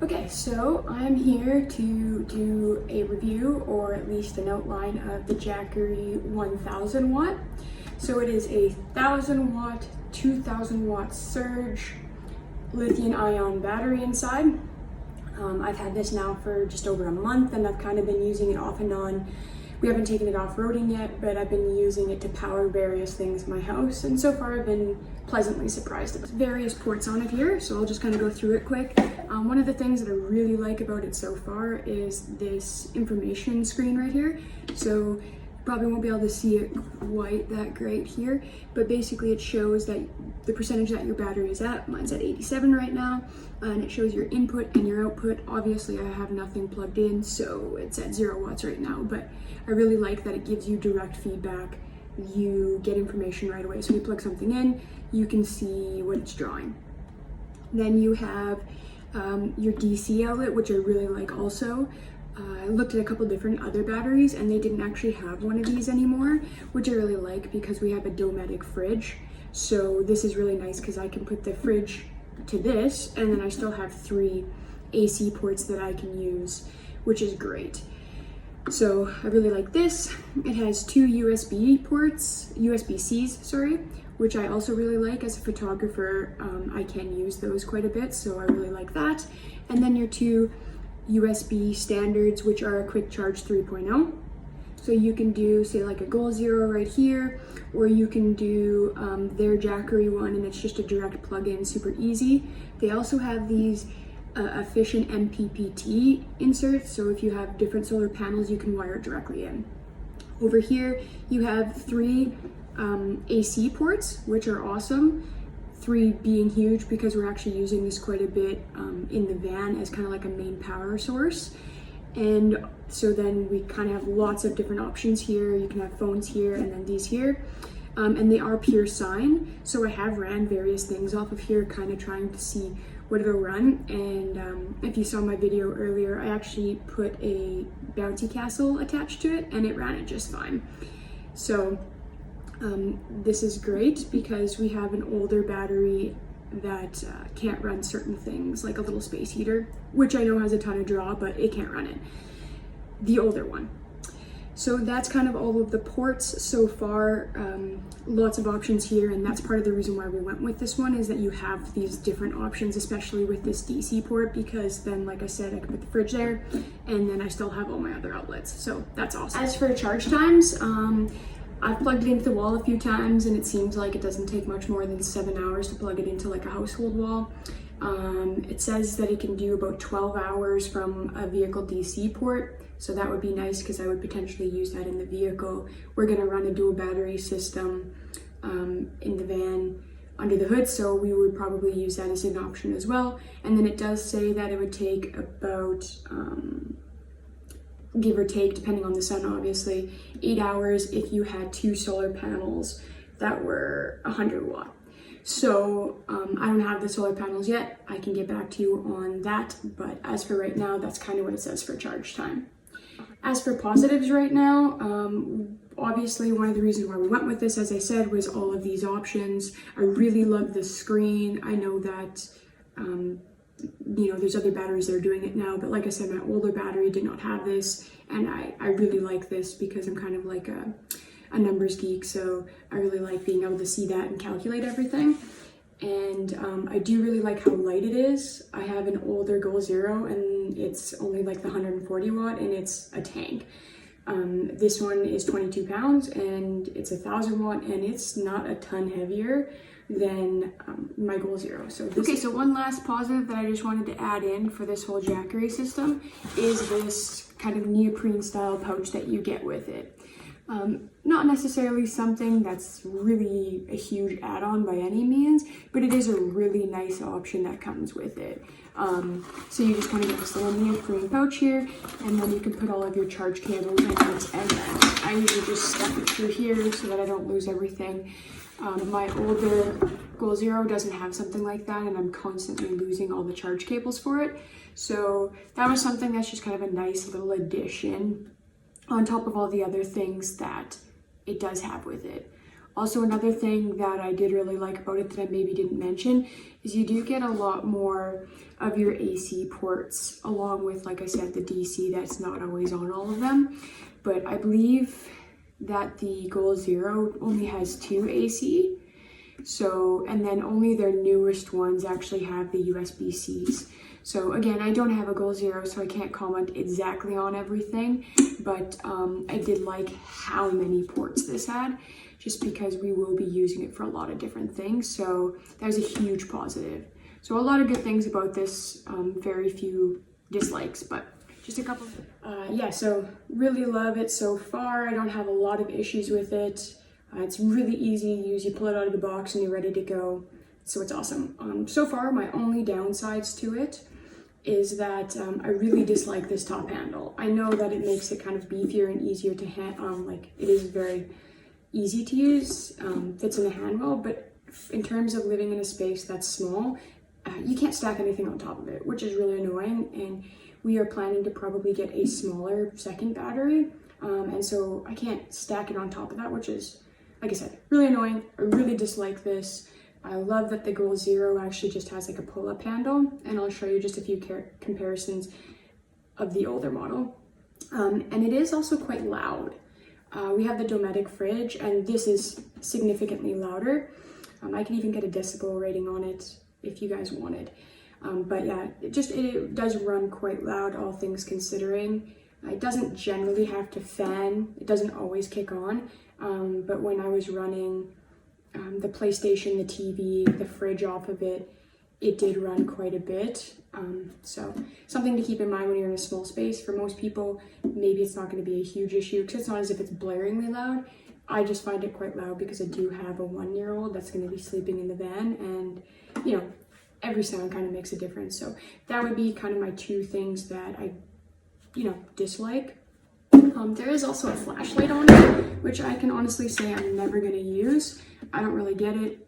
Okay, so I'm here to do a review, or at least an outline of the Jackery 1000 watt. So it is a 1000 watt, 2000 watt surge lithium ion battery inside. I've had this now for just over a month, and I've kind of been using it off and on. We haven't taken it off-roading yet, but I've been using it to power various things in my house, and so far I've been pleasantly surprised. There's various ports on it here, so I'll just kind of go through it quick. One of the things that I really like about it so far is this information screen right here. So probably won't be able to see it quite that great here, but basically it shows that the percentage that your battery is at. Mine's at 87 right now, and it shows your input and your output. Obviously I have nothing plugged in, so it's at 0 watts right now, but I really like that it gives you direct feedback. You get information right away. So you plug something in, you can see what it's drawing. Then you have your DC outlet, which I really like also. I looked at a couple different other batteries and they didn't actually have one of these anymore, which I really like because we have a dometic fridge. So this is really nice because I can put the fridge to this, and then I still have 3 AC ports that I can use, which is great. So I really like this. It has 2 USB-Cs, sorry, which I also really like. As a photographer, I can use those quite a bit, so I really like that. And then your 2 USB standards, which are a quick charge 3.0. So you can do, say, like a Goal Zero right here, or you can do their Jackery one, and it's just a direct plug-in, super easy. They also have these efficient MPPT inserts, so if you have different solar panels, you can wire it directly in. Over here, you have 3 AC ports, which are awesome. 3 being huge because we're actually using this quite a bit in the van as kind of like a main power source. And so then we kind of have lots of different options here. You can have phones here and then these here. And they are pure sine. So I have ran various things off of here, kind of trying to see what it'll run. And if you saw my video earlier, I actually put a bouncy castle attached to it and it ran it just fine. So this is great because we have an older battery that can't run certain things, like a little space heater, which I know has a ton of draw, but it can't run it, the older one. So that's kind of all of the ports so far. Lots of options here, and that's part of the reason why we went with this one, is that you have these different options, especially with this DC port, because then, like I said, I can put the fridge there, and then I still have all my other outlets. So that's awesome. As for charge times, I've plugged it into the wall a few times, and it seems like it doesn't take much more than 7 hours to plug it into like a household wall. It says that it can do about 12 hours from a vehicle DC port, so that would be nice because I would potentially use that in the vehicle. We're going to run a dual battery system in the van under the hood, so we would probably use that as an option as well. And then it does say that it would take about give or take, depending on the sun, obviously, 8 hours if you had 2 solar panels that were 100 watt. So I don't have the solar panels yet. I can get back to you on that, but as for right now, that's kind of what it says for charge time. As for positives right now, obviously one of the reasons why we went with this, as I said, was all of these options. I really love the screen. I know that you know, there's other batteries that are doing it now, but like I said, my older battery did not have this, and I really like this because I'm kind of like a numbers geek, so I really like being able to see that and calculate everything. And I do really like how light it is. I have an older Goal Zero, and it's only like the 140 watt, and it's a tank. This one is 22 pounds, and it's 1000 watt, and it's not a ton heavier than my Goal Zero. So so one last positive that I just wanted to add in for this whole Jackery system is this kind of neoprene style pouch that you get with it. Not necessarily something that's really a huge add-on by any means, but it is a really nice option that comes with it. So you just kind of get this little neoprene pouch here, and then you can put all of your charge cables in it, and then I usually just stuff it through here so that I don't lose everything. My older Goal Zero doesn't have something like that, and I'm constantly losing all the charge cables for it. So that was something that's just kind of a nice little addition on top of all the other things that it does have with it. Also, another thing that I did really like about it that I maybe didn't mention is you do get a lot more of your AC ports, along with, like I said, the DC that's not always on all of them. But I believe that the Goal Zero only has 2 AC. So, and then only their newest ones actually have the USB-Cs. So again, I don't have a Goal Zero, so I can't comment exactly on everything, but I did like how many ports this had, just because we will be using it for a lot of different things. So that was a huge positive. So a lot of good things about this, very few dislikes, but just a couple. Yeah, so really love it so far. I don't have a lot of issues with it. It's really easy to use. You pull it out of the box and you're ready to go. So it's awesome. So far, my only downsides to it is that I really dislike this top handle. I know that it makes it kind of beefier and easier to like it is very easy to use, fits in the hand well, but in terms of living in a space that's small, you can't stack anything on top of it, which is really annoying. And we are planning to probably get a smaller second battery. And so I can't stack it on top of that, which is, like I said, really annoying. I really dislike this. I love that the Goal Zero actually just has like a pull-up handle, and I'll show you just a few comparisons of the older model. And it is also quite loud. We have the dometic fridge, and this is significantly louder. I can even get a decibel rating on it if you guys wanted. But yeah, it does run quite loud, all things considering. It doesn't generally have to fan. It doesn't always kick on. But when I was running the PlayStation, the TV, the fridge off of it, it did run quite a bit. So something to keep in mind when you're in a small space. For most people, maybe it's not going to be a huge issue because it's not as if it's blaringly loud. I just find it quite loud because I do have a 1-year-old that's going to be sleeping in the van, and you know, every sound kind of makes a difference. So that would be kind of my 2 things that I, dislike. There is also a flashlight on it, which I can honestly say I'm never going to use. I don't really get it.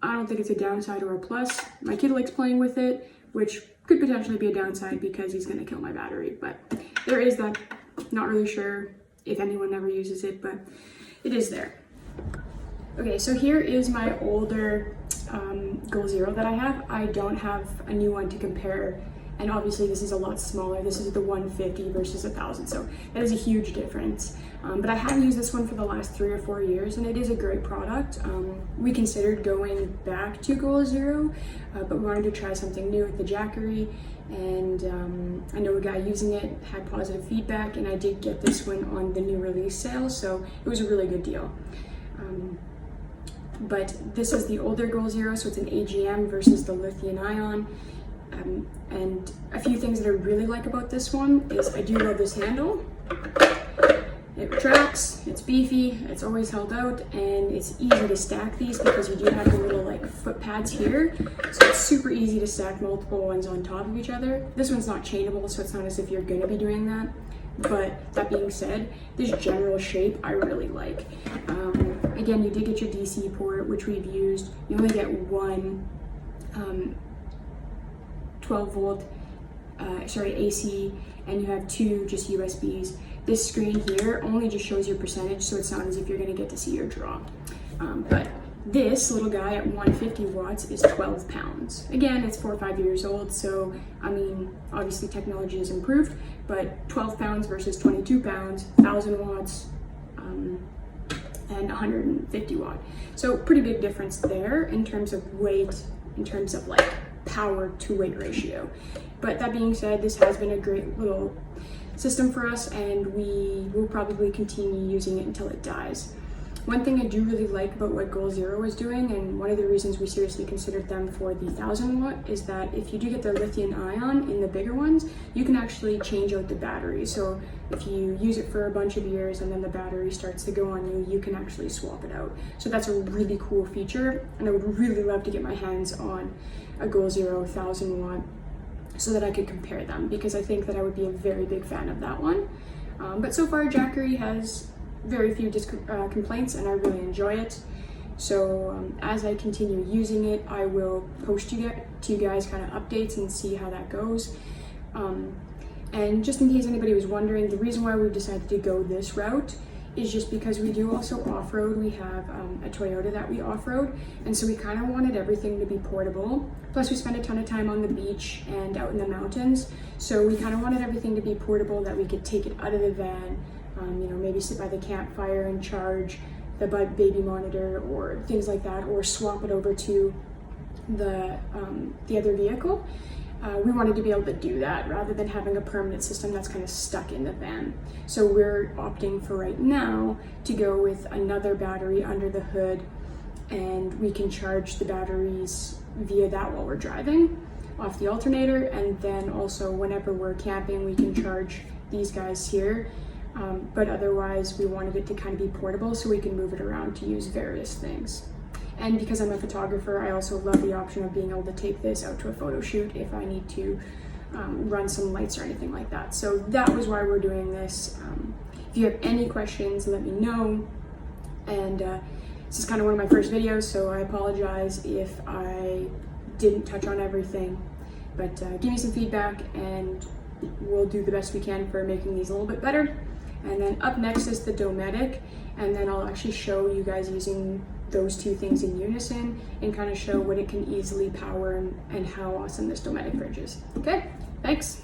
I don't think it's a downside or a plus. My kid likes playing with it, which could potentially be a downside because he's going to kill my battery. But there is that. Not really sure if anyone ever uses it, but it is there. Okay, so here is my older Goal Zero that I have. I don't have a new one to compare. And obviously this is a lot smaller. This is the 150 versus 1000. So that is a huge difference. But I have used this one for the last 3 or 4 years, and it is a great product. We considered going back to Goal Zero, but we wanted to try something new with the Jackery. And I know a guy using it had positive feedback, and I did get this one on the new release sale. So it was a really good deal. But this is the older Goal Zero, so it's an AGM versus the lithium ion. And a few things that I really like about this one is I do love this handle. It retracts, it's beefy, it's always held out, and it's easy to stack these because you do have the little like foot pads here. So it's super easy to stack multiple ones on top of each other. This one's not chainable, so it's not as if you're gonna be doing that. But that being said, this general shape I really like. Again, you did get your DC port, which we've used. You only get one 12 volt AC, and you have 2 just USBs. This screen here only just shows your percentage, so it's not as if you're going to get to see your draw. But this little guy at 150 watts is 12 pounds. Again, it's 4 or 5 years old, so I mean, obviously technology has improved, but 12 pounds versus 22 pounds, 1000 watts, and 150 watt. So pretty big difference there in terms of weight, in terms of like power to weight ratio. But that being said, this has been a great little system for us, and we will probably continue using it until it dies. One thing I do really like about what Goal Zero is doing, and one of the reasons we seriously considered them for the 1000 watt, is that if you do get the lithium ion in the bigger ones, you can actually change out the battery. So if you use it for a bunch of years and then the battery starts to go on you, you can actually swap it out. So that's a really cool feature, and I would really love to get my hands on a Goal Zero 1000 watt so that I could compare them, because I think that I would be a very big fan of that one. But so far, Jackery has very few complaints, and I really enjoy it. So as I continue using it, I will post to you guys kind of updates and see how that goes. And just in case anybody was wondering, the reason why we've decided to go this route is just because we do also off-road. We have a Toyota that we off-road, and so we kind of wanted everything to be portable. Plus we spend a ton of time on the beach and out in the mountains, so we kind of wanted everything to be portable, that we could take it out of the van, you know, maybe sit by the campfire and charge the baby monitor or things like that, or swap it over to the other vehicle. We wanted to be able to do that rather than having a permanent system that's kind of stuck in the van. So we're opting for right now to go with another battery under the hood, and we can charge the batteries via that while we're driving off the alternator, and then also whenever we're camping we can charge these guys here. But otherwise we wanted it to kind of be portable so we can move it around to use various things. And because I'm a photographer, I also love the option of being able to take this out to a photo shoot if I need to run some lights or anything like that. So that was why we're doing this. If you have any questions, let me know. And this is kind of one of my first videos, so I apologize if I didn't touch on everything. But give me some feedback and we'll do the best we can for making these a little bit better. And then up next is the dometic, and then I'll actually show you guys using those two things in unison and kind of show what it can easily power and how awesome this dometic fridge is. Okay, thanks.